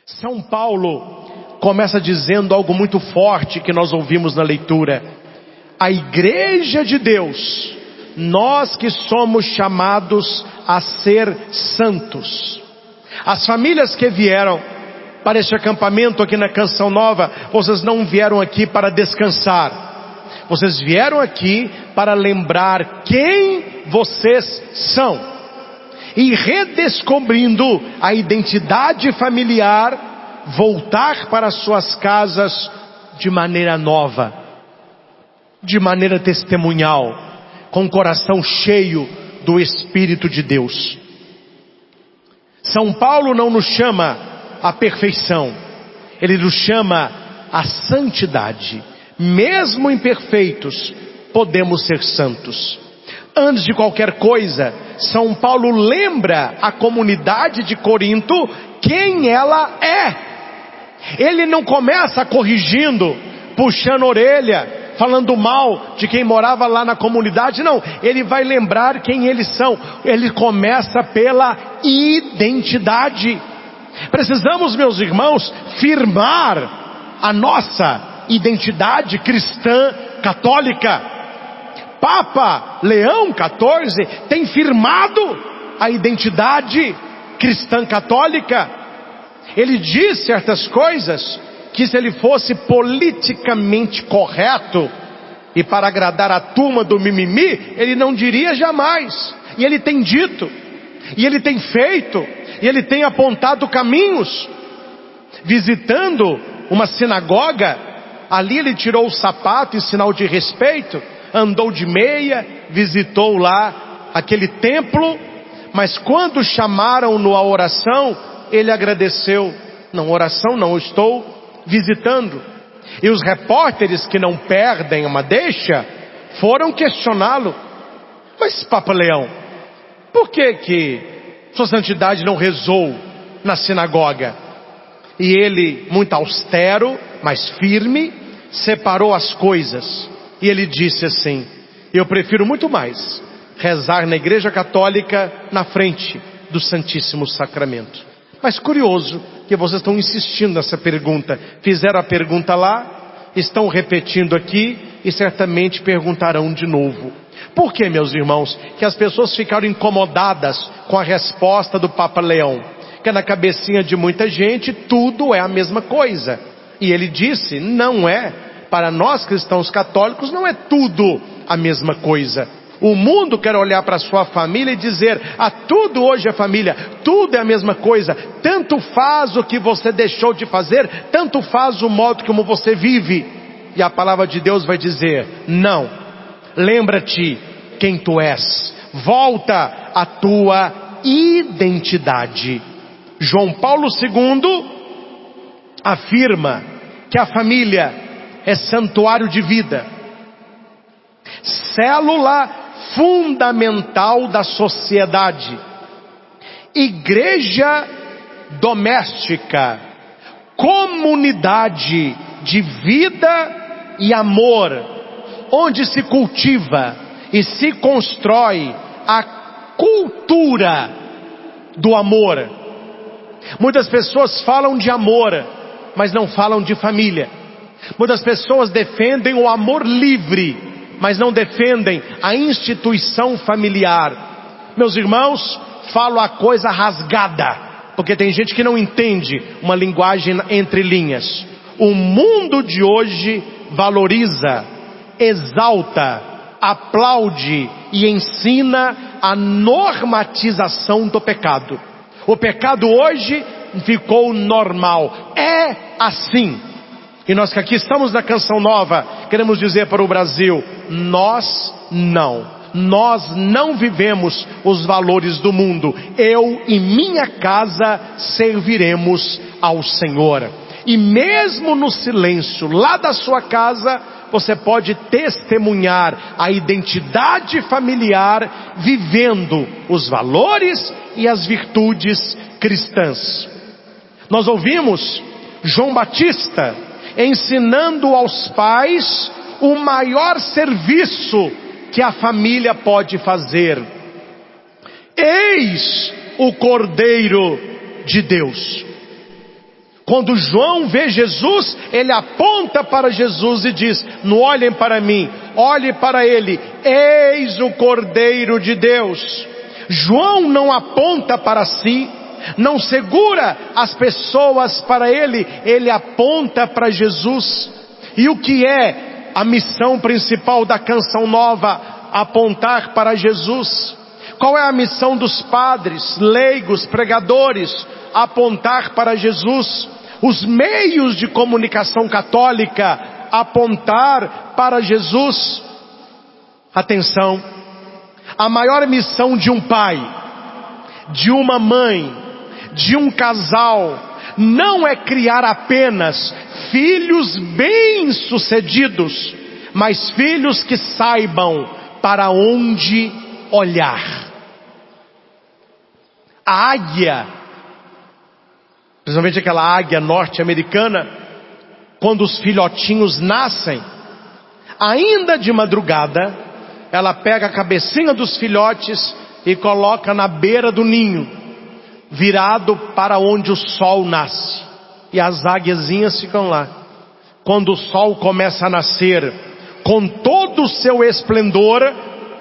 São Paulo começa dizendo algo muito forte que nós ouvimos na leitura. A igreja de Deus, nós que somos chamados a ser santos. As famílias que vieram para este acampamento aqui na Canção Nova, vocês não vieram aqui para descansar. Vocês vieram aqui para lembrar quem vocês são. E redescobrindo a identidade familiar, voltar para suas casas de maneira nova, de maneira testemunhal, com o coração cheio do Espírito de Deus. São Paulo não nos chama à perfeição, ele nos chama à santidade. Mesmo imperfeitos, podemos ser santos. Antes de qualquer coisa, São Paulo lembra a comunidade de Corinto quem ela é. Ele não começa corrigindo, puxando a orelha, falando mal de quem morava lá na comunidade, não. Ele vai lembrar quem eles são. Ele começa pela identidade. Precisamos, meus irmãos, firmar a nossa identidade cristã católica. Papa Leão XIV tem firmado a identidade cristã católica. Ele diz certas coisas que, se ele fosse politicamente correto e para agradar a turma do mimimi, ele não diria jamais. E ele tem dito, e ele tem feito, e ele tem apontado caminhos. Visitando uma sinagoga, ali ele tirou o sapato em sinal de respeito, andou de meia, visitou lá aquele templo, mas quando chamaram-no à oração, ele agradeceu. Não, oração não, eu estou visitando. E os repórteres, que não perdem uma deixa, foram questioná-lo. Mas Papa Leão, por que Sua Santidade não rezou na sinagoga? E ele, muito austero, mas firme, separou as coisas. E ele disse assim: eu prefiro muito mais rezar na Igreja Católica na frente do Santíssimo Sacramento. Mas curioso que vocês estão insistindo nessa pergunta. Fizeram a pergunta lá, estão repetindo aqui e certamente perguntarão de novo. Por que, meus irmãos, que as pessoas ficaram incomodadas com a resposta do Papa Leão? Que na cabecinha de muita gente tudo é a mesma coisa. E ele disse, não é. Para nós cristãos católicos não é tudo a mesma coisa. O mundo quer olhar para a sua família e dizer, tudo hoje é família, tudo é a mesma coisa. Tanto faz o que você deixou de fazer, tanto faz o modo como você vive. E a palavra de Deus vai dizer, não. Lembra-te quem tu és. Volta à tua identidade. João Paulo II afirma que a família é santuário de vida, célula fundamental da sociedade, igreja doméstica, comunidade de vida e amor, onde se cultiva e se constrói a cultura do amor. Muitas pessoas falam de amor, mas não falam de família. Muitas pessoas defendem o amor livre, mas não defendem a instituição familiar. Meus irmãos, falo a coisa rasgada, porque tem gente que não entende uma linguagem entre linhas. O mundo de hoje valoriza, exalta, aplaude e ensina a normatização do pecado. O pecado hoje ficou normal, é assim. E nós que aqui estamos na Canção Nova, queremos dizer para o Brasil, nós não vivemos os valores do mundo. Eu e minha casa serviremos ao Senhor. E mesmo no silêncio lá da sua casa, você pode testemunhar a identidade familiar, vivendo os valores e as virtudes cristãs. Nós ouvimos João Batista ensinando aos pais o maior serviço que a família pode fazer. Eis o Cordeiro de Deus. Quando João vê Jesus, ele aponta para Jesus e diz: não olhem para mim, olhe para ele, eis o Cordeiro de Deus. João não aponta para si, não segura as pessoas para ele, ele aponta para Jesus. E o que é a missão principal da Canção Nova? Apontar para Jesus. Qual é a missão dos padres, leigos, pregadores? Apontar para Jesus. Os meios de comunicação católica, apontar para Jesus. Atenção, a maior missão de um pai, de uma mãe, de um casal, não é criar apenas filhos bem-sucedidos, mas filhos que saibam para onde olhar. A águia, principalmente aquela águia norte-americana, quando os filhotinhos nascem, ainda de madrugada, ela pega a cabecinha dos filhotes e coloca na beira do ninho, virado para onde o sol nasce. E as águiazinhas ficam lá. Quando o sol começa a nascer, com todo o seu esplendor,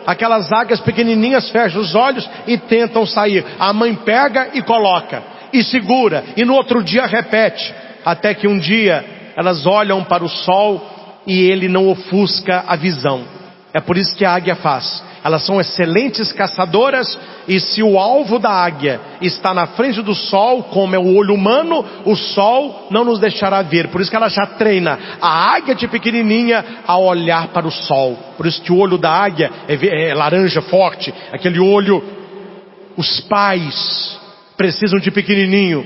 aquelas águias pequenininhas fecham os olhos e tentam sair. A mãe pega e coloca, e segura, e no outro dia repete, até que um dia elas olham para o sol e ele não ofusca a visão. É por isso que a águia faz. Elas são excelentes caçadoras, e se o alvo da águia está na frente do sol, como é o olho humano, o sol não nos deixará ver. Por isso que ela já treina a águia de pequenininha a olhar para o sol. Por isso que o olho da águia é laranja forte, aquele olho. Os pais precisam de pequenininho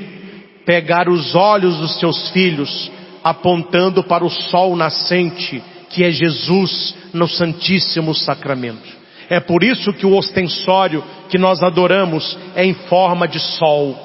pegar os olhos dos seus filhos, apontando para o sol nascente, que é Jesus no Santíssimo Sacramento. É por isso que o ostensório que nós adoramos é em forma de sol.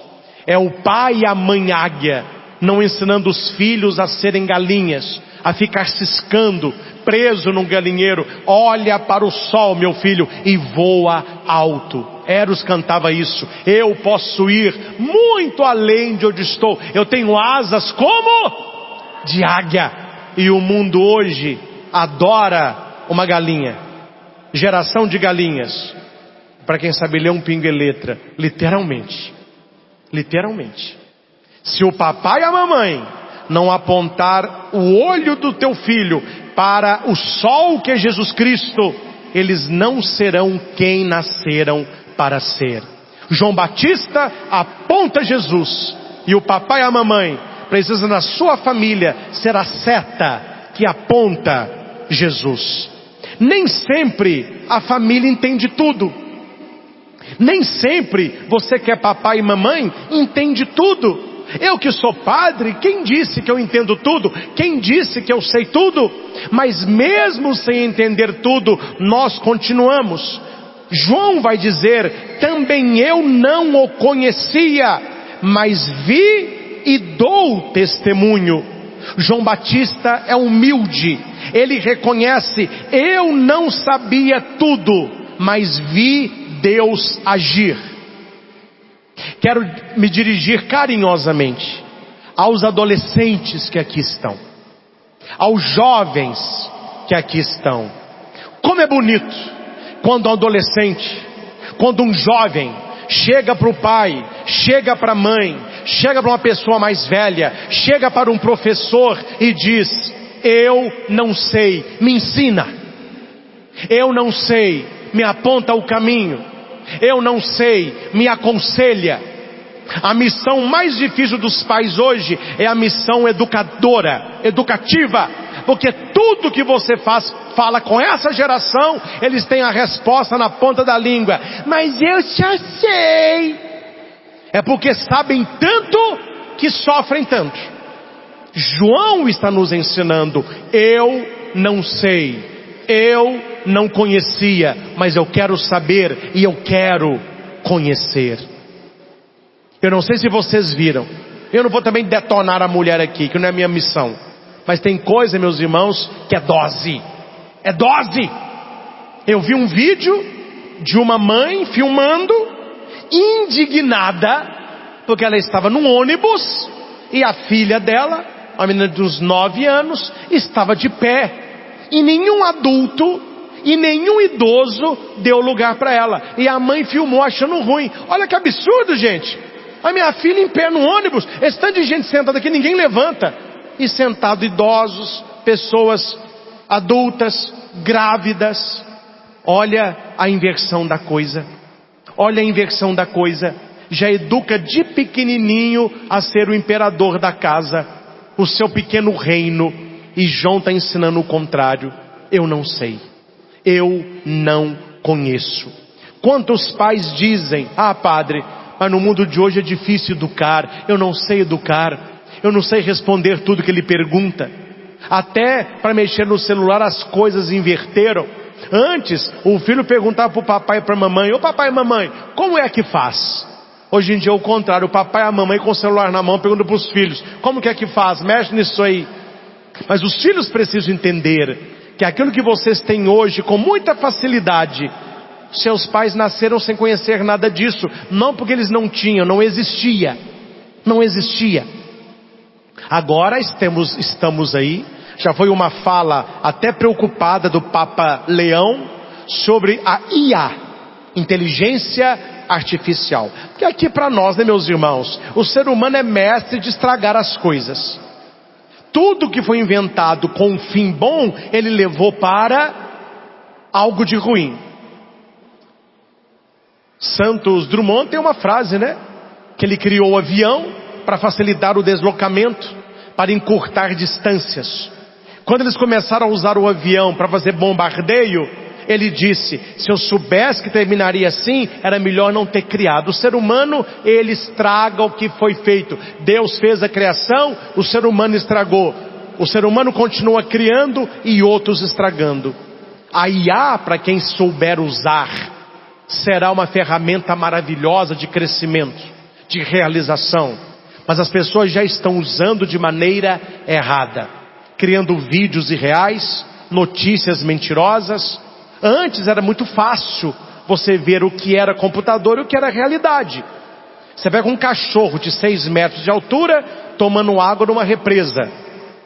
É o pai e a mãe águia, não ensinando os filhos a serem galinhas, a ficar ciscando, preso num galinheiro. Olha para o sol, meu filho, e voa alto. Eros cantava isso: eu posso ir muito além de onde estou, eu tenho asas como de águia. E o mundo hoje adora uma galinha, geração de galinhas. Para quem sabe ler um pingo e letra, literalmente. Se o papai e a mamãe não apontar o olho do teu filho para o sol que é Jesus Cristo, eles não serão quem nasceram para ser. João Batista aponta Jesus, e o papai e a mamãe precisam na sua família ser a seta que aponta Jesus. Nem sempre a família entende tudo. Nem sempre você que é papai e mamãe entende tudo. Eu que sou padre, quem disse que eu entendo tudo? Quem disse que eu sei tudo? Mas mesmo sem entender tudo, nós continuamos. João vai dizer: também eu não o conhecia, mas vi e dou testemunho. João Batista é humilde. Ele reconhece: eu não sabia tudo, mas vi Deus agir. Quero me dirigir carinhosamente aos adolescentes que aqui estão, aos jovens que aqui estão. Como é bonito quando um adolescente, quando um jovem chega para o pai, chega para a mãe, chega para uma pessoa mais velha, chega para um professor e diz: eu não sei, me ensina. Eu não sei, me aponta o caminho. Eu não sei, me aconselha. A missão mais difícil dos pais hoje é a missão educativa, porque tudo que você fala com essa geração, eles têm a resposta na ponta da língua. Mas eu já sei. É porque sabem tanto que sofrem tanto. João está nos ensinando: eu não sei, eu não conhecia, mas eu quero saber e eu quero conhecer. Eu não sei se vocês viram, eu não vou também detonar a mulher aqui, que não é minha missão, mas tem coisa, meus irmãos, que é dose. Eu vi um vídeo de uma mãe filmando, indignada, porque ela estava num ônibus e a filha dela, uma menina de uns 9 anos, estava de pé. E nenhum adulto e nenhum idoso deu lugar para ela. E a mãe filmou achando ruim. Olha que absurdo, gente. A minha filha em pé no ônibus, esse tanto de gente sentada aqui, ninguém levanta. E sentado idosos, pessoas adultas, grávidas. Olha a inversão da coisa. Olha a inversão da coisa. Já educa de pequenininho a ser o imperador da casa, o seu pequeno reino. E João está ensinando o contrário. Eu não sei. Eu não conheço. Quantos pais dizem: ah, padre, mas no mundo de hoje é difícil educar. Eu não sei educar. Eu não sei responder tudo que ele pergunta. Até para mexer no celular as coisas inverteram. Antes, o filho perguntava para o papai e para a mamãe: ô papai e mamãe, como é que faz? Hoje em dia é o contrário. O papai e a mamãe com o celular na mão perguntam para os filhos: como que é que faz? Mexe nisso aí. Mas os filhos precisam entender que aquilo que vocês têm hoje com muita facilidade, seus pais nasceram sem conhecer nada disso. Não porque eles não tinham, não existia. Não existia. Agora estamos aí. Já foi uma fala até preocupada do Papa Leão sobre a IA, inteligência artificial. Que aqui para nós, né, meus irmãos, o ser humano é mestre de estragar as coisas. Tudo que foi inventado com um fim bom, ele levou para algo de ruim. Santos Dumont tem uma frase, né? Que ele criou o avião para facilitar o deslocamento, para encurtar distâncias. Quando eles começaram a usar o avião para fazer bombardeio, ele disse: se eu soubesse que terminaria assim, era melhor não ter criado. O ser humano, ele estraga o que foi feito. Deus fez a criação, o ser humano estragou. O ser humano continua criando e outros estragando. A IA, para quem souber usar, será uma ferramenta maravilhosa de crescimento, de realização. Mas as pessoas já estão usando de maneira errada, criando vídeos irreais, notícias mentirosas. Antes era muito fácil você ver o que era computador e o que era realidade. Você pega um cachorro de 6 metros de altura tomando água numa represa.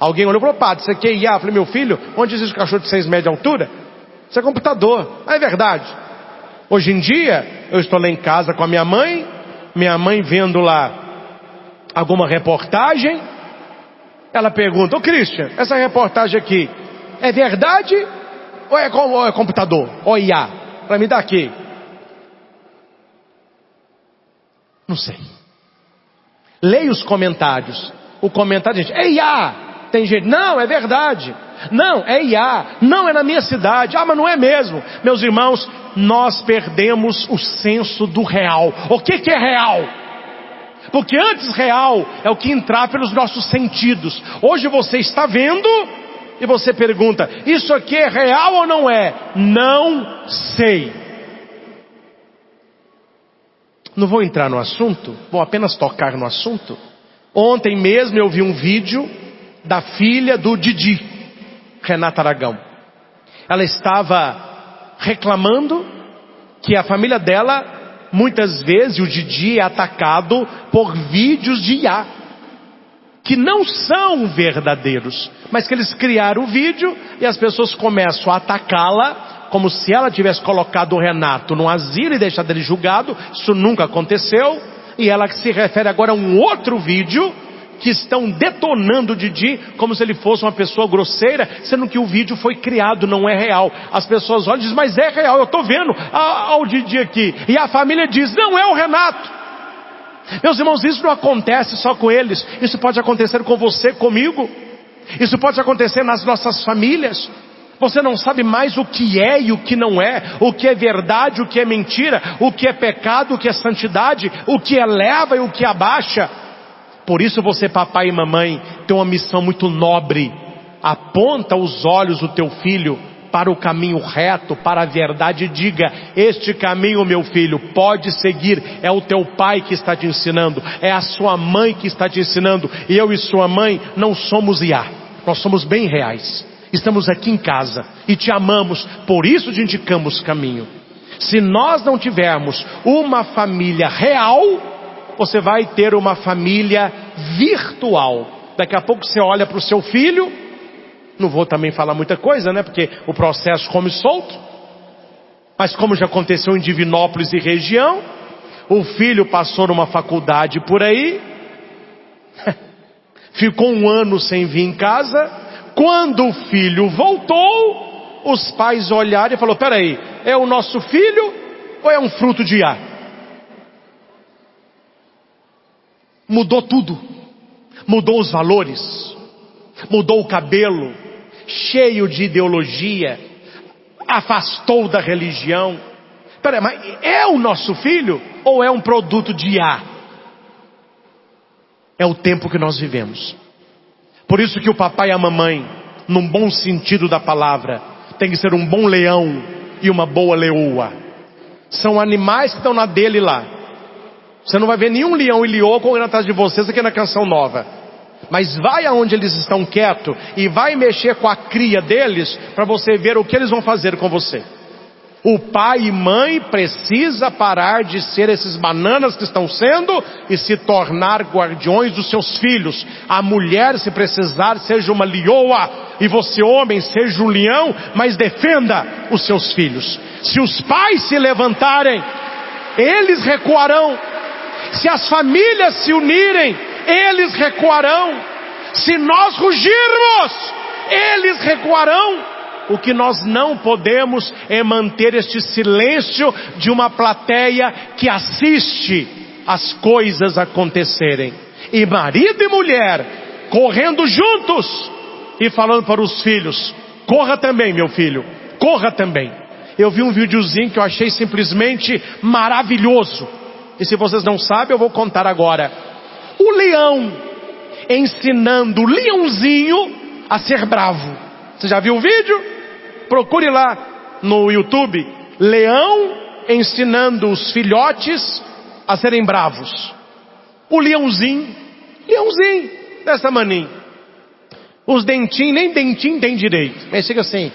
Alguém olhou e falou: padre, isso aqui é IA. Eu falei: meu filho, onde existe um cachorro de 6 metros de altura? Isso é computador. Ah, é verdade. Hoje em dia, eu estou lá em casa com a minha mãe vendo lá alguma reportagem. Ela pergunta: ô Christian, essa reportagem aqui é verdade ou é computador? Ou IA? Para me dar aqui. Não sei. Leia os comentários. O comentário, gente, é IA. Tem gente: não, é verdade. Não, é IA. Não, é na minha cidade. Ah, mas não é mesmo. Meus irmãos, nós perdemos o senso do real. O que é real? Porque antes real é o que entrar pelos nossos sentidos. Hoje você está vendo e você pergunta: isso aqui é real ou não é? Não sei. Não vou entrar no assunto, vou apenas tocar no assunto. Ontem mesmo eu vi um vídeo da filha do Didi, Renata Aragão. Ela estava reclamando que a família dela, muitas vezes o Didi é atacado por vídeos de IA, que não são verdadeiros, mas que eles criaram o vídeo e as pessoas começam a atacá-la, como se ela tivesse colocado o Renato num asilo e deixado ele julgado. Isso nunca aconteceu. E ela se refere agora a um outro vídeo que estão detonando o Didi como se ele fosse uma pessoa grosseira, sendo que o vídeo foi criado, não é real. As pessoas olham e dizem: mas é real, eu estou vendo o Didi aqui. E a família diz: não é o Renato. Meus irmãos, isso não acontece só com eles. Isso pode acontecer com você, comigo. Isso pode acontecer nas nossas famílias. Você não sabe mais o que é e o que não é, o que é verdade, o que é mentira, o que é pecado, o que é santidade, o que eleva e o que abaixa. Por isso você, papai e mamãe, tem uma missão muito nobre. Aponta os olhos do teu filho para o caminho reto, para a verdade, e diga: este caminho, meu filho, pode seguir. É o teu pai que está te ensinando, é a sua mãe que está te ensinando. E eu e sua mãe não somos IA, nós somos bem reais. Estamos aqui em casa e te amamos, por isso te indicamos caminho. Se nós não tivermos uma família real, você vai ter uma família virtual. Daqui a pouco você olha para o seu filho, não vou também falar muita coisa, né? Porque o processo come solto. Mas como já aconteceu em Divinópolis e região, o filho passou numa faculdade por aí, ficou 1 ano sem vir em casa. Quando o filho voltou, os pais olharam e falaram: peraí, é o nosso filho ou é um fruto de ar? Mudou tudo. Mudou os valores, mudou o cabelo, cheio de ideologia, afastou da religião. Peraí, mas é o nosso filho ou é um produto de IA? É o tempo que nós vivemos. Por isso que o papai e a mamãe, num bom sentido da palavra, tem que ser um bom leão e uma boa leoa. São animais que estão na dele lá. Você não vai ver nenhum leão e leoa correndo atrás de vocês aqui na Canção Nova. Mas vai aonde eles estão quietos e vai mexer com a cria deles para você ver o que eles vão fazer com você. O pai e mãe precisa parar de ser esses bananas que estão sendo e se tornar guardiões dos seus filhos. A mulher, se precisar, seja uma leoa, e você, homem, seja um leão, mas defenda os seus filhos. Se os pais se levantarem, eles recuarão. Se as famílias se unirem, eles recuarão. Se nós rugirmos, eles recuarão. O que nós não podemos é manter este silêncio de uma plateia que assiste as coisas acontecerem. E marido e mulher correndo juntos e falando para os filhos: corra também, meu filho, corra também. Eu vi um videozinho que eu achei simplesmente maravilhoso. E se vocês não sabem, eu vou contar agora. O leão ensinando o leãozinho a ser bravo. Você já viu o vídeo? Procure lá no YouTube. Leão ensinando os filhotes a serem bravos. O leãozinho dessa maninha. Os dentinhos, nem dentinho tem direito. Mas fica assim.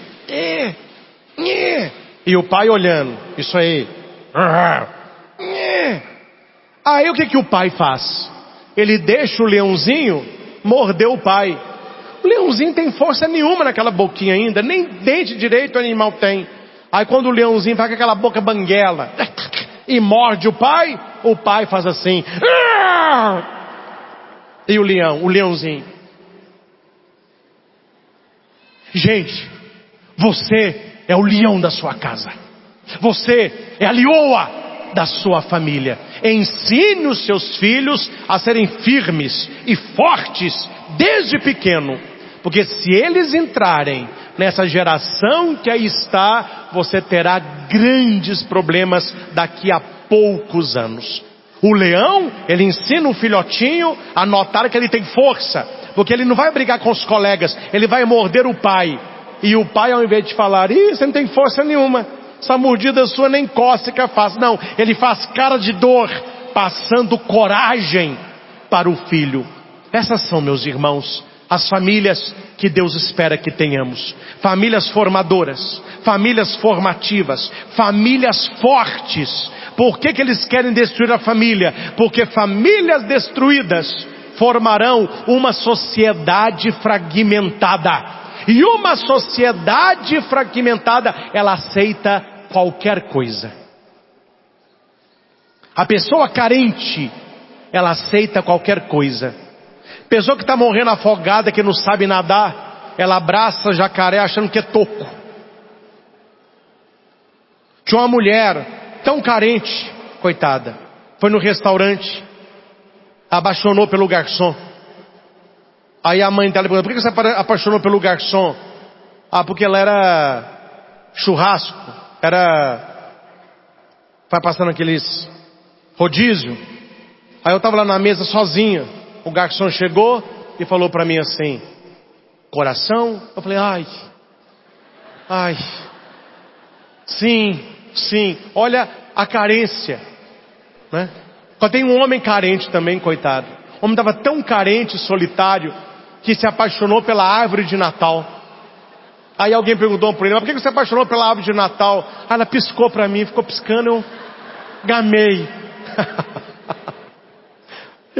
E o pai olhando. Isso aí. Aí o que o pai faz? Ele deixa o leãozinho morder o pai. O leãozinho tem força nenhuma naquela boquinha ainda, nem dente direito o animal tem. Aí quando o leãozinho vai com aquela boca banguela e morde o pai faz assim. E o leãozinho. Gente, você é o leão da sua casa. Você é a leoa da sua família. Ensine os seus filhos a serem firmes e fortes desde pequeno. Porque se eles entrarem nessa geração que aí está, você terá grandes problemas daqui a poucos anos. O leão, ele ensina o filhotinho a notar que ele tem força. Porque ele não vai brigar com os colegas, ele vai morder o pai. E o pai, ao invés de falar: ih, você não tem força nenhuma, essa mordida sua nem cócega faz. Não, ele faz cara de dor, passando coragem para o filho. Essas são, meus irmãos, as famílias que Deus espera que tenhamos. Famílias formadoras, famílias formativas, famílias fortes. Por que eles querem destruir a família? Porque famílias destruídas formarão uma sociedade fragmentada. E uma sociedade fragmentada, ela aceita qualquer coisa. A pessoa carente, ela aceita qualquer coisa. Pessoa que está morrendo afogada, que não sabe nadar, ela abraça jacaré achando que é toco. Tinha uma mulher tão carente, coitada, foi no restaurante, apaixonou pelo garçom. Aí a mãe dela perguntou: por que você apaixonou pelo garçom? Porque ela era churrasco, vai passando aqueles rodízio. Aí eu estava lá na mesa sozinha. O garçom chegou e falou para mim assim: coração? Eu falei: ai, sim, olha a carência, né? Só tem um homem carente também, coitado. O homem estava tão carente, solitário, que se apaixonou pela árvore de Natal. Aí alguém perguntou para ele: mas por que você apaixonou pela árvore de Natal? Ela piscou para mim, ficou piscando, eu gamei.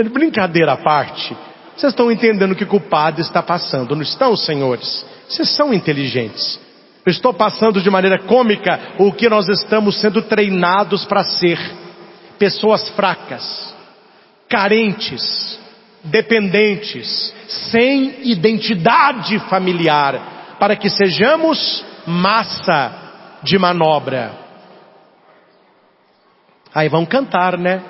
Brincadeira à parte, vocês estão entendendo o que o padre está passando, não estão, senhores? Vocês são inteligentes. Eu estou passando de maneira cômica o que nós estamos sendo treinados para ser. Pessoas fracas, carentes, dependentes, sem identidade familiar, para que sejamos massa de manobra. Aí vão cantar, né?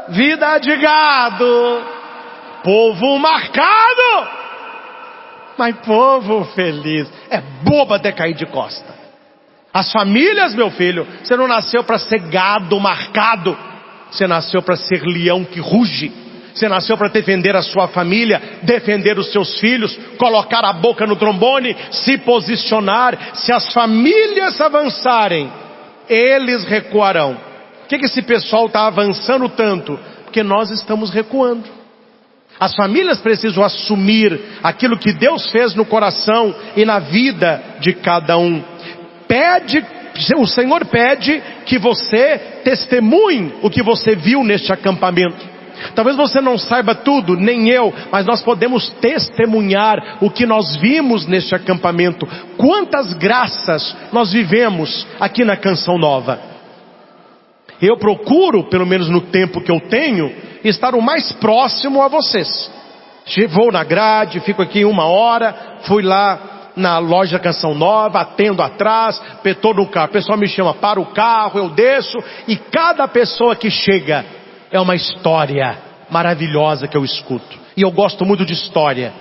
Vida de gado, povo marcado, mas povo feliz. É boba até cair de costa. As famílias, meu filho, você não nasceu para ser gado marcado, você nasceu para ser leão que ruge. Você nasceu para defender a sua família, defender os seus filhos, colocar a boca no trombone, se posicionar. Se as famílias avançarem, eles recuarão. Por que esse pessoal está avançando tanto? Porque nós estamos recuando. As famílias precisam assumir aquilo que Deus fez no coração e na vida de cada um. O Senhor pede que você testemunhe o que você viu neste acampamento. Talvez você não saiba tudo, nem eu, mas nós podemos testemunhar o que nós vimos neste acampamento. Quantas graças nós vivemos aqui na Canção Nova. Eu procuro, pelo menos no tempo que eu tenho, estar o mais próximo a vocês. Vou na grade, fico aqui 1 hora, fui lá na loja Canção Nova, atendo atrás, estou no carro, o pessoal me chama para o carro, eu desço, e cada pessoa que chega é uma história maravilhosa que eu escuto. E eu gosto muito de história.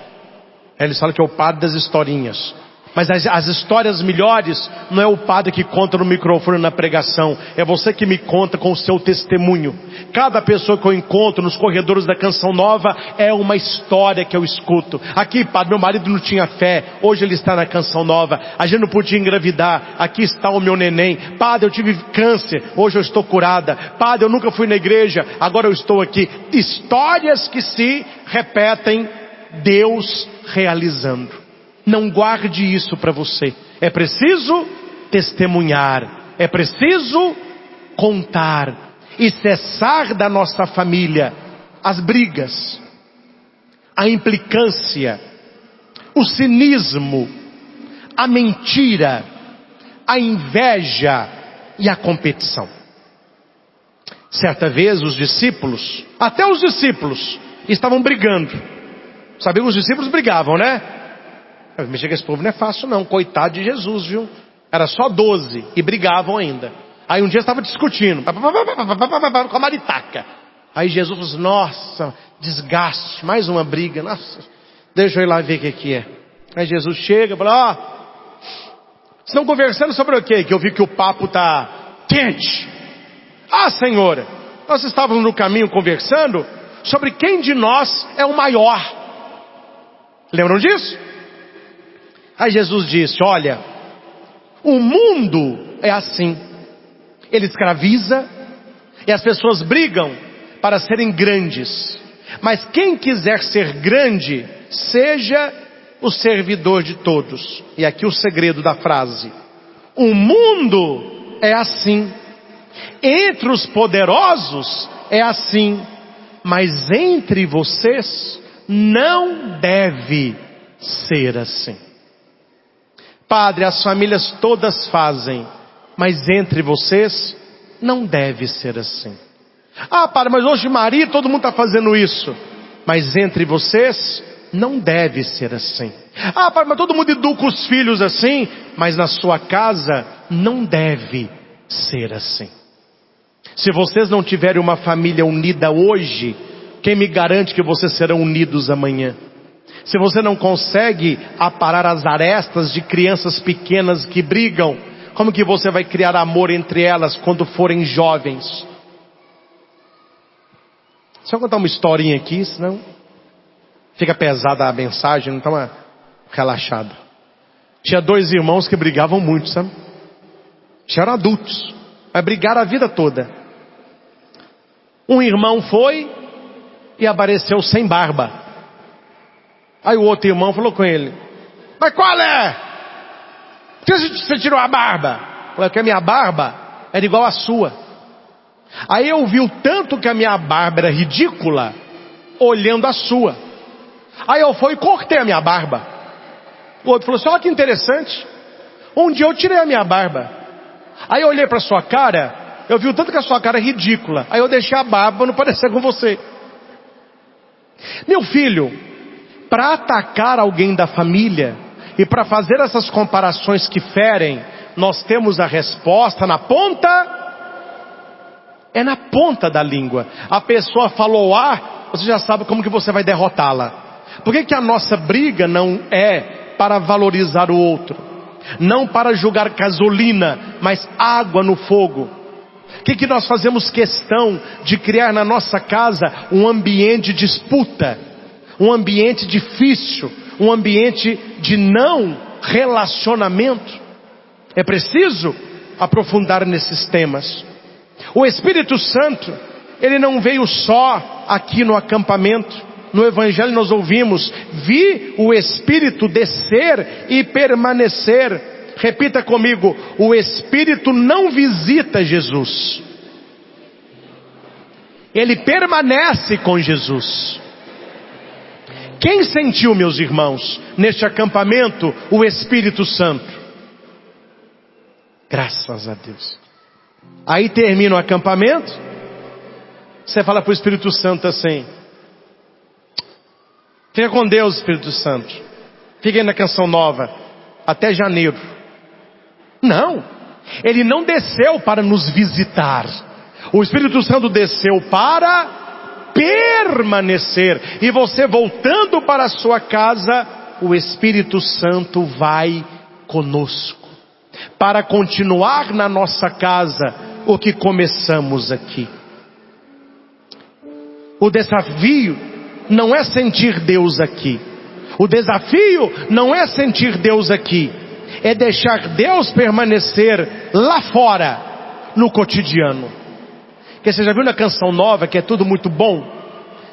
Eles falam que é o padre das historinhas. Mas as histórias melhores não é o padre que conta no microfone na pregação. É você que me conta com o seu testemunho. Cada pessoa que eu encontro nos corredores da Canção Nova é uma história que eu escuto. Aqui, padre, meu marido não tinha fé, hoje ele está na Canção Nova. A gente não podia engravidar, aqui está o meu neném. Padre, eu tive câncer, hoje eu estou curada. Padre, eu nunca fui na igreja, agora eu estou aqui. Histórias que se repetem, Deus realizando. Não guarde isso para você. É preciso testemunhar. É preciso contar. E cessar da nossa família as brigas, a implicância, o cinismo, a mentira, a inveja e a competição. Certa vez os discípulos, até os discípulos, estavam brigando. Sabiam que os discípulos brigavam, né? Mexer com esse povo não é fácil não, coitado de Jesus, viu? Era só 12 e brigavam ainda. Aí um dia estava discutindo com a maritaca. Aí Jesus falou assim, nossa, desgaste, mais uma briga, nossa, deixa eu ir lá ver o que é. Aí Jesus chega e fala, estão conversando sobre o quê? Que eu vi que o papo está quente. Senhora, nós estávamos no caminho conversando sobre quem de nós é o maior. Lembram disso? Aí Jesus disse, olha, o mundo é assim. Ele escraviza e as pessoas brigam para serem grandes. Mas quem quiser ser grande, seja o servidor de todos. E aqui o segredo da frase. O mundo é assim. Entre os poderosos é assim. Mas entre vocês não deve ser assim. Padre, as famílias todas fazem, mas entre vocês não deve ser assim. Padre, mas hoje Maria, todo mundo está fazendo isso, mas entre vocês não deve ser assim. Padre, mas todo mundo educa os filhos assim, mas na sua casa não deve ser assim. Se vocês não tiverem uma família unida hoje, quem me garante que vocês serão unidos amanhã? Se você não consegue aparar as arestas de crianças pequenas que brigam, como que você vai criar amor entre elas quando forem jovens? Deixa eu contar uma historinha aqui, senão fica pesada a mensagem, não toma relaxado. Tinha 2 irmãos que brigavam muito, sabe? Já eram adultos, mas brigaram a vida toda. Um irmão foi e apareceu sem barba. Aí o outro irmão falou com ele, mas qual é? Por que você tirou a barba? Falou, que a minha barba era igual à sua. Aí eu vi o tanto que a minha barba era ridícula, olhando a sua. Aí eu fui e cortei a minha barba. O outro falou assim: olha que interessante, um dia eu tirei a minha barba. Aí eu olhei para sua cara, eu vi o tanto que a sua cara é ridícula. Aí eu deixei a barba para não parecer com você. Meu filho, para atacar alguém da família e para fazer essas comparações que ferem, nós temos a resposta na ponta. É na ponta da língua. A pessoa falou A, você já sabe como que você vai derrotá-la. Por que a nossa briga não é para valorizar o outro? Não para jogar gasolina, mas água no fogo. O que nós fazemos questão de criar na nossa casa um ambiente de disputa, um ambiente difícil, um ambiente de não relacionamento? É preciso aprofundar nesses temas. O Espírito Santo, ele não veio só aqui no acampamento. No Evangelho nós ouvimos: vi o Espírito descer e permanecer. Repita comigo: o Espírito não visita Jesus, ele permanece com Jesus. Quem sentiu, meus irmãos, neste acampamento, o Espírito Santo? Graças a Deus. Aí termina o acampamento, você fala para o Espírito Santo assim: fica com Deus, Espírito Santo, fica aí na Canção Nova até janeiro. Não, ele não desceu para nos visitar. O Espírito Santo desceu para permanecer. E você voltando para a sua casa, o Espírito Santo vai conosco, para continuar na nossa casa o que começamos aqui. O desafio não é sentir Deus aqui. O desafio não é sentir Deus aqui. É deixar Deus permanecer lá fora, no cotidiano. Porque você já viu na Canção Nova que é tudo muito bom?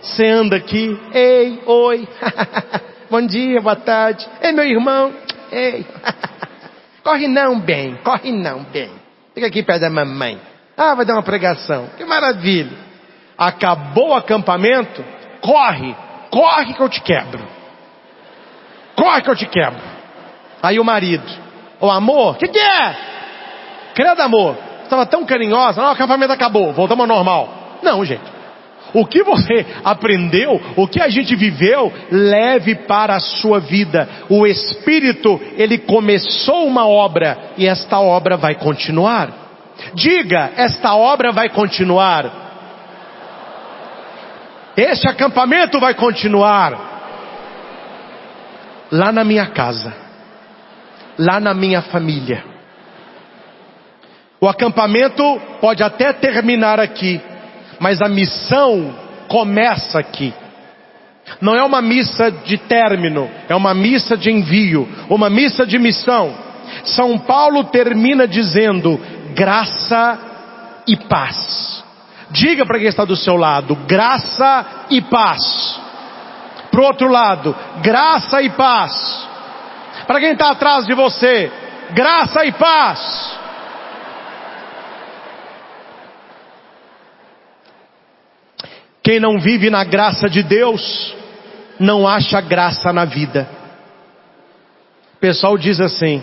Você anda aqui: ei, oi, bom dia, boa tarde, ei meu irmão, ei, corre não bem, fica aqui perto da mamãe, vai dar uma pregação, que maravilha. Acabou o acampamento, corre que eu te quebro, Aí o marido: ô amor, que é? Credo amor, estava tão carinhosa, não, o acampamento acabou, voltamos ao normal. Não, gente, o que você aprendeu, o que a gente viveu, leve para a sua vida. O Espírito, ele começou uma obra, e esta obra vai continuar. Diga: esta obra vai continuar. Este acampamento vai continuar. Lá na minha casa, lá na minha família. O acampamento pode até terminar aqui, mas a missão começa aqui. Não é uma missa de término, é uma missa de envio, uma missa de missão. São Paulo termina dizendo: graça e paz. Diga para quem está do seu lado: graça e paz. Para o outro lado: graça e paz. Para quem está atrás de você: graça e paz. Quem não vive na graça de Deus, não acha graça na vida. O pessoal diz assim: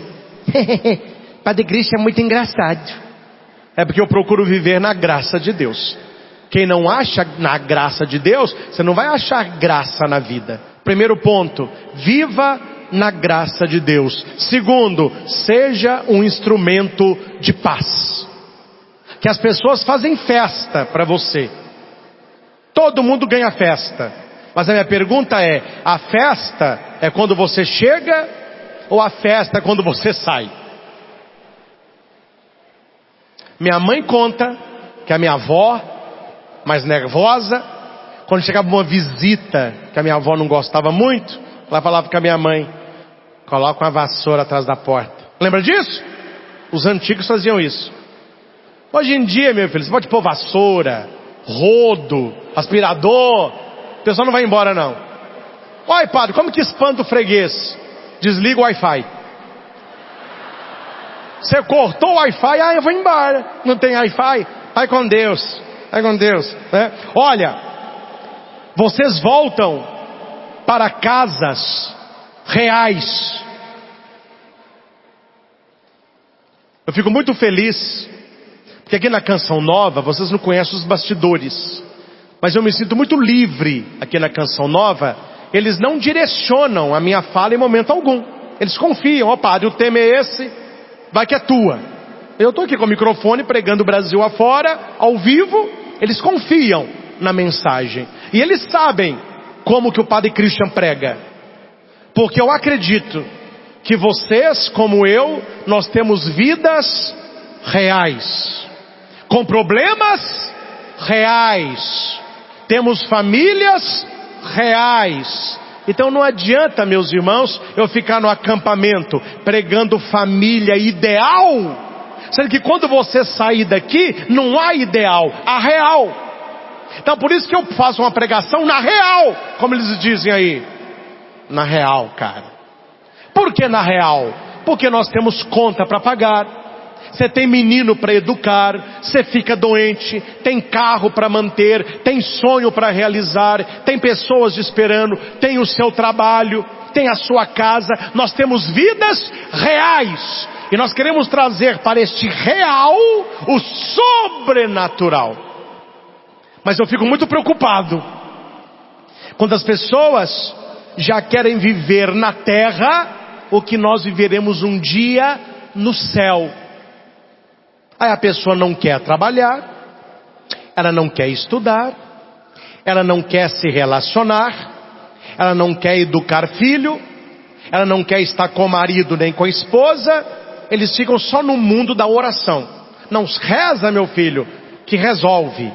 Padre Cristo é muito engraçado. É porque eu procuro viver na graça de Deus. Quem não acha na graça de Deus, você não vai achar graça na vida. Primeiro ponto: viva na graça de Deus. Segundo, seja um instrumento de paz. Que as pessoas fazem festa para você. Todo mundo ganha festa. Mas a minha pergunta é: a festa é quando você chega ou a festa é quando você sai? Minha mãe conta que a minha avó, mais nervosa, quando chegava uma visita que a minha avó não gostava muito, ela falava com a minha mãe: coloca uma vassoura atrás da porta. Lembra disso? Os antigos faziam isso. Hoje em dia, meu filho, você pode pôr vassoura, rodo, aspirador, o pessoal não vai embora não. Oi padre, como que espanta o freguês? Desliga o Wi-Fi. Você cortou o Wi-Fi, eu vou embora. Não tem Wi-Fi? Vai com Deus. Vai com Deus, né? Olha, vocês voltam para casas reais. Eu fico muito feliz, porque aqui na Canção Nova, vocês não conhecem os bastidores, mas eu me sinto muito livre aqui na Canção Nova. Eles não direcionam a minha fala em momento algum. Eles confiam, ó padre, o tema é esse, vai que é tua. Eu estou aqui com o microfone pregando o Brasil afora, ao vivo. Eles confiam na mensagem. E eles sabem como que o padre Christian prega. Porque eu acredito que vocês, como eu, nós temos vidas reais. Com problemas reais. Temos famílias reais. Então não adianta, meus irmãos, eu ficar no acampamento pregando família ideal, sendo que quando você sair daqui, não há ideal, há real. Então por isso que eu faço uma pregação na real, como eles dizem aí. Na real, cara. Por que na real? Porque nós temos conta para pagar. Você tem menino para educar, você fica doente, tem carro para manter, tem sonho para realizar, tem pessoas esperando, tem o seu trabalho, tem a sua casa. Nós temos vidas reais. E nós queremos trazer para este real o sobrenatural. Mas eu fico muito preocupado quando as pessoas já querem viver na terra o que nós viveremos um dia no céu. Aí a pessoa não quer trabalhar, ela não quer estudar, ela não quer se relacionar, ela não quer educar filho, ela não quer estar com o marido nem com a esposa. Eles ficam só no mundo da oração. Não reza, meu filho, que resolve.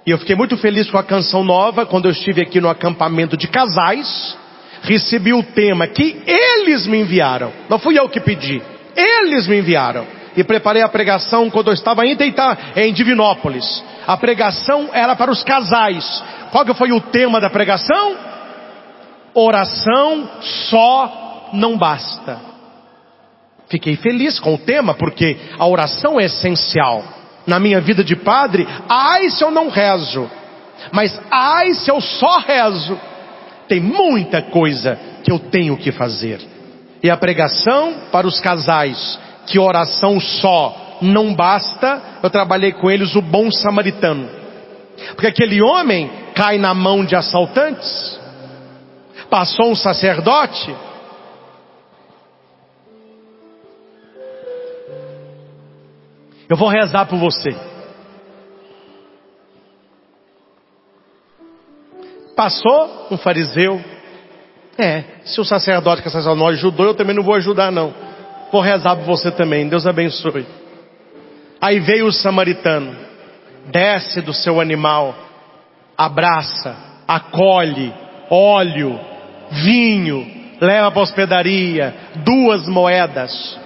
E eu fiquei muito feliz com a Canção Nova, quando eu estive aqui no acampamento de casais, recebi o tema que eles me enviaram. Não fui eu que pedi, eles me enviaram. E preparei a pregação quando eu estava ainda em Divinópolis. A pregação era para os casais. Qual que foi o tema da pregação? Oração só não basta. Fiquei feliz com o tema, porque a oração é essencial. Na minha vida de padre, ai se eu não rezo. Mas ai se eu só rezo. Tem muita coisa que eu tenho que fazer. E a pregação para os casais, que oração só não basta, eu trabalhei com eles o bom samaritano. Porque aquele homem cai na mão de assaltantes, passou um sacerdote, eu vou rezar por você. Passou um fariseu, se o sacerdote que não ajudou, eu também não vou ajudar não. Vou rezar por você também, Deus abençoe. Aí veio o samaritano, desce do seu animal, abraça, acolhe, óleo, vinho, leva para a hospedaria, 2 moedas.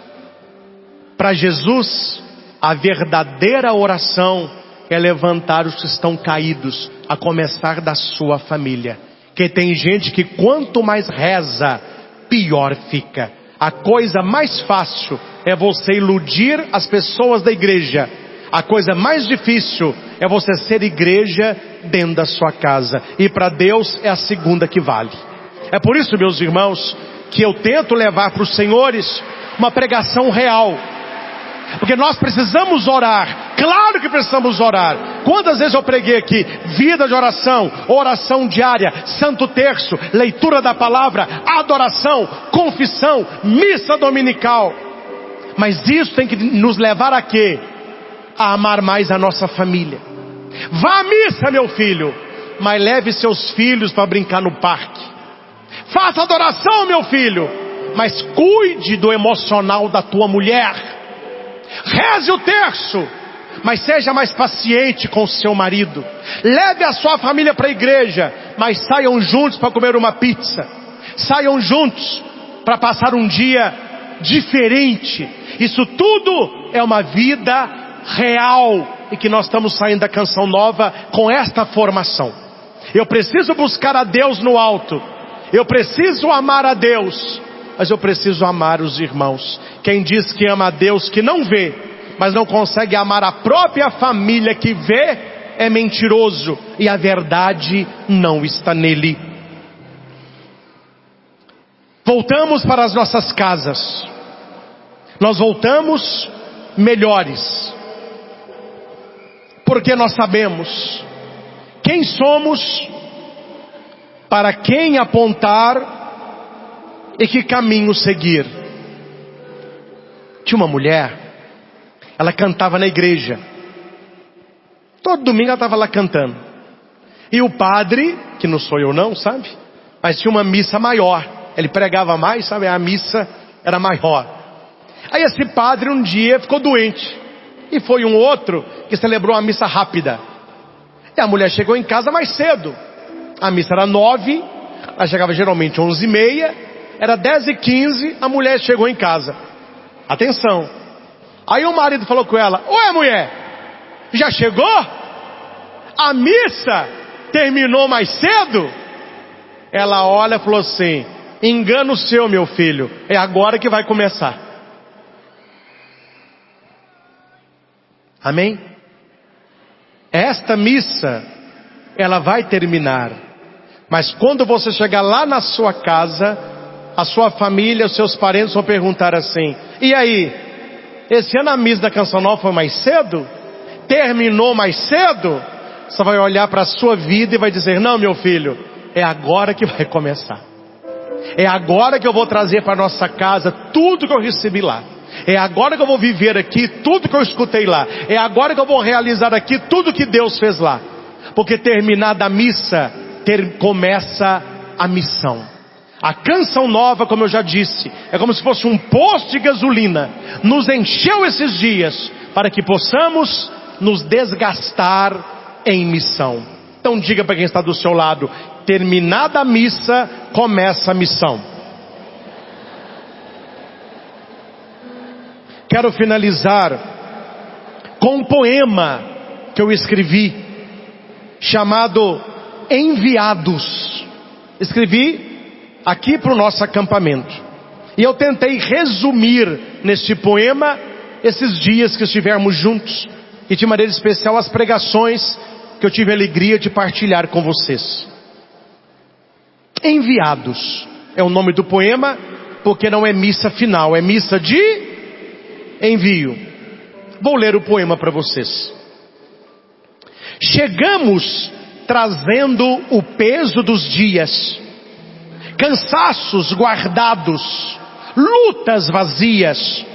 Para Jesus, a verdadeira oração é levantar os que estão caídos, a começar da sua família. Que tem gente que quanto mais reza, pior fica. A coisa mais fácil é você iludir as pessoas da igreja. A coisa mais difícil é você ser igreja dentro da sua casa. E para Deus é a segunda que vale. É por isso, meus irmãos, que eu tento levar para os senhores uma pregação real. Porque nós precisamos orar. Claro que precisamos orar. Quantas vezes eu preguei aqui? Vida de oração, oração diária, santo terço, leitura da palavra, adoração, confissão, missa dominical. Mas isso tem que nos levar a quê? A amar mais a nossa família. Vá à missa, meu filho, mas leve seus filhos para brincar no parque. Faça adoração, meu filho, mas cuide do emocional da tua mulher. Reze o terço, mas seja mais paciente com o seu marido. Leve a sua família para a igreja, mas saiam juntos para comer uma pizza. Saiam juntos para passar um dia diferente. Isso tudo é uma vida real, e que nós estamos saindo da Canção Nova com esta formação. Eu preciso buscar a Deus no alto, eu preciso amar a Deus, mas eu preciso amar os irmãos. Quem diz que ama a Deus que não vê, mas não consegue amar a própria família que vê, é mentiroso e a verdade não está nele. Voltamos para as nossas casas. Nós voltamos melhores, porque nós sabemos quem somos, para quem apontar e que caminho seguir. Tinha uma mulher, ela cantava na igreja. Todo domingo ela estava lá cantando. E o padre, que não sou eu não, sabe? Mas tinha uma missa maior. Ele pregava mais, sabe? A missa era maior. Aí esse padre um dia ficou doente. E foi um outro que celebrou a missa rápida. E a mulher chegou em casa mais cedo. A missa era 9, ela chegava geralmente 11h30. Era 10h15, a mulher chegou em casa. Atenção. Aí o marido falou com ela: ué, mulher, já chegou? A missa terminou mais cedo? Ela olha e falou assim: engano seu, meu filho, é agora que vai começar. Amém? Esta missa, ela vai terminar. Mas quando você chegar lá na sua casa, a sua família, os seus parentes vão perguntar assim: e aí, esse ano a missa da Canção Nova foi mais cedo? Terminou mais cedo? Você vai olhar para a sua vida e vai dizer: não, meu filho, é agora que vai começar. É agora que eu vou trazer para nossa casa tudo que eu recebi lá. É agora que eu vou viver aqui tudo que eu escutei lá. É agora que eu vou realizar aqui tudo que Deus fez lá. Porque terminada a missa, começa a missão. A Canção Nova, como eu já disse, é como se fosse um posto de gasolina. Nos encheu esses dias para que possamos nos desgastar em missão. Então diga para quem está do seu lado: terminada a missa, começa a missão. Quero finalizar com um poema que eu escrevi, chamado Enviados. Escrevi aqui para o nosso acampamento. E eu tentei resumir neste poema esses dias que estivemos juntos, e de maneira especial as pregações que eu tive a alegria de partilhar com vocês. Enviados é o nome do poema, porque não é missa final, é missa de envio. Vou ler o poema para vocês. Chegamos trazendo o peso dos dias, cansaços guardados, lutas vazias,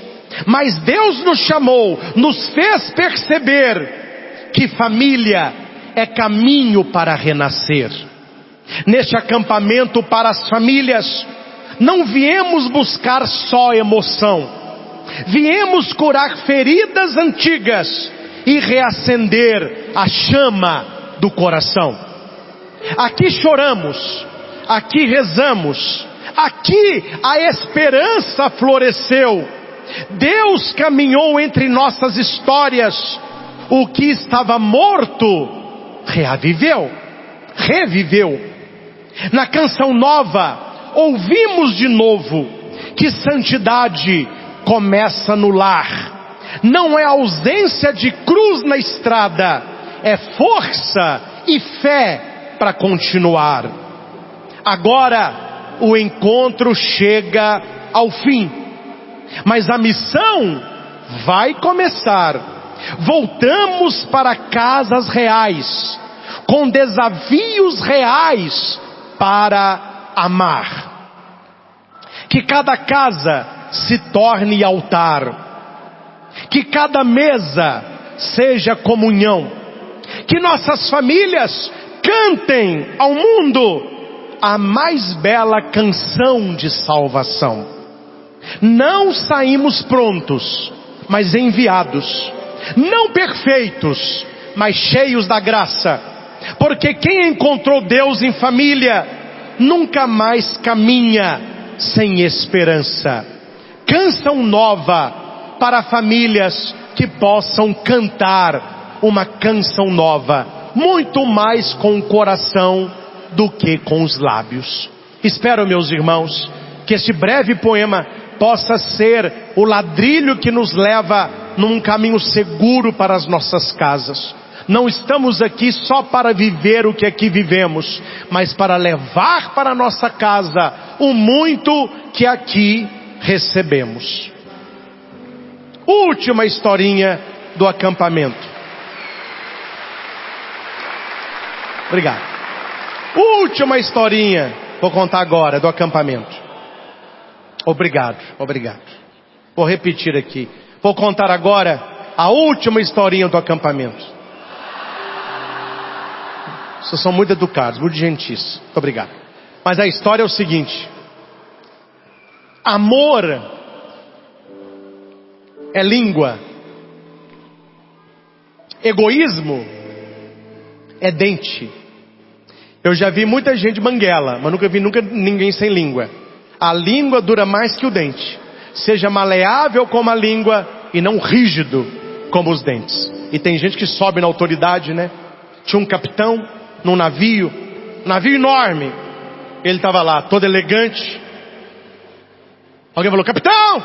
mas Deus nos chamou, nos fez perceber que família é caminho para renascer. Neste acampamento para as famílias, não viemos buscar só emoção, viemos curar feridas antigas e reacender a chama do coração. Aqui choramos, aqui rezamos, aqui a esperança floresceu. Deus caminhou entre nossas histórias. O que estava morto reviveu. Na Canção Nova ouvimos de novo que santidade começa no lar. Não é ausência de cruz na estrada, é força e fé para continuar. Agora o encontro chega ao fim, mas a missão vai começar. Voltamos para casas reais, com desafios reais para amar. Que cada casa se torne altar, que cada mesa seja comunhão, que nossas famílias cantem ao mundo a mais bela canção de salvação. Não saímos prontos, mas enviados, não perfeitos, mas cheios da graça, porque quem encontrou Deus em família nunca mais caminha sem esperança. Canção Nova para famílias que possam cantar uma canção nova, muito mais com o coração do que com os lábios. Espero, meus irmãos, que este breve poema possa ser o ladrilho que nos leva num caminho seguro para as nossas casas. Não estamos aqui só para viver o que aqui vivemos, mas para levar para a nossa casa o muito que aqui recebemos. Última historinha do acampamento. Obrigado. Última historinha, vou contar agora do acampamento. Obrigado. Vou repetir aqui. Vou contar agora a última historinha do acampamento. Vocês são muito educados, muito gentis. Muito obrigado. Mas a história é o seguinte: amor é língua, egoísmo é dente. Eu já vi muita gente banguela, mas nunca vi ninguém sem língua. A língua dura mais que o dente. Seja maleável como a língua e não rígido como os dentes. E tem gente que sobe na autoridade, né? Tinha um capitão num navio enorme. Ele estava lá, todo elegante. Alguém falou: capitão!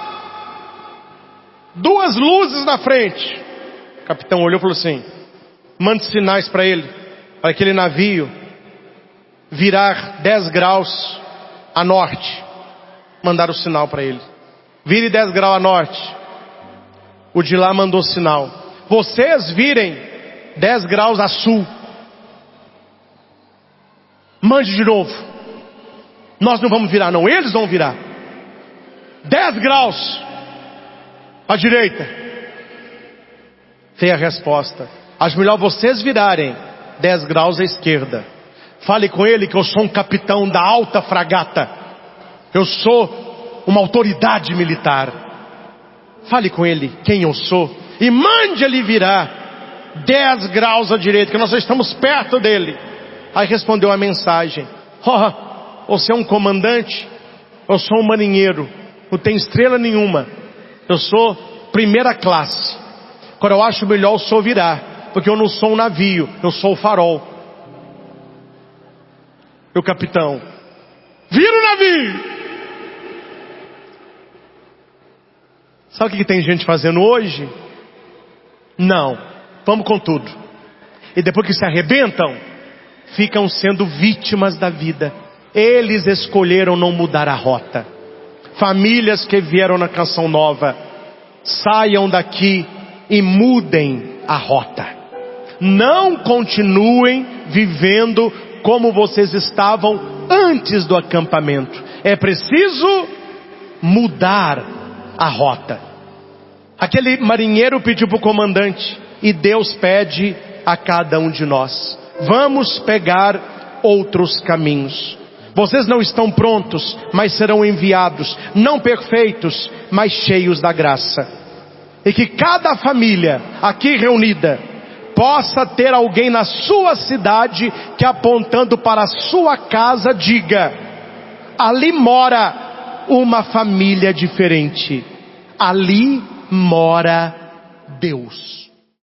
2 luzes na frente. O capitão olhou e falou assim: mande sinais para ele, para aquele navio virar 10 graus a norte. Mandaram o sinal para ele: vire 10 graus a norte. O de lá mandou sinal: vocês virem 10 graus a sul. Mande de novo. Nós não vamos virar não, eles vão virar. 10 graus à direita. Tem a resposta: acho melhor vocês virarem 10 graus à esquerda. Fale com ele que eu sou um capitão da alta fragata. Eu sou uma autoridade militar. Fale com ele quem eu sou e mande ele virar 10 graus à direita, que nós já estamos perto dele. Aí respondeu a mensagem: você é um comandante? Eu sou um marinheiro, não tem estrela nenhuma. Eu sou primeira classe. Agora eu acho melhor o senhor virar, porque eu não sou um navio, eu sou o farol. E o capitão: vira o navio! Sabe o que tem gente fazendo hoje? Não, vamos com tudo. E depois que se arrebentam, ficam sendo vítimas da vida. Eles escolheram não mudar a rota. Famílias que vieram na Canção Nova, saiam daqui e mudem a rota. Não continuem vivendo como vocês estavam antes do acampamento. É preciso mudar a rota. Aquele marinheiro pediu para o comandante, e Deus pede a cada um de nós: vamos pegar outros caminhos. Vocês não estão prontos, mas serão enviados, não perfeitos, mas cheios da graça. E que cada família aqui reunida possa ter alguém na sua cidade que, apontando para a sua casa, diga: ali mora uma família diferente, ali mora Deus.